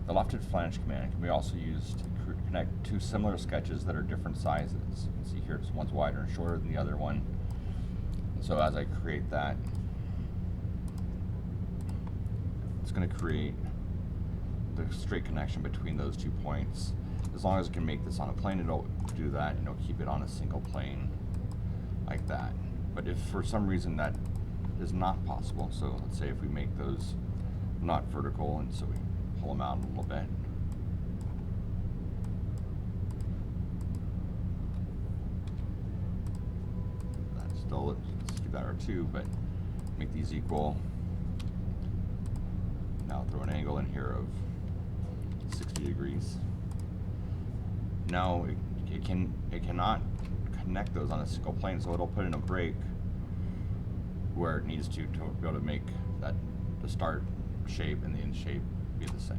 the lofted flange command can be also used to connect two similar sketches that are different sizes. You can see here, one's wider and shorter than the other one. And so as I create that, it's going to create the straight connection between those 2 points. As long as it can make this on a plane, it'll do that, and it'll keep it on a single plane like that. But if for some reason that is not possible, so let's say if we make those not vertical, and so we pull them out a little bit, that's still, let's keep that R2, but make these equal. Now throw an angle in here of 60 degrees. Now it cannot connect those on a single plane, so it'll put in a break where it needs to be able to make that the start shape and the end shape be the same.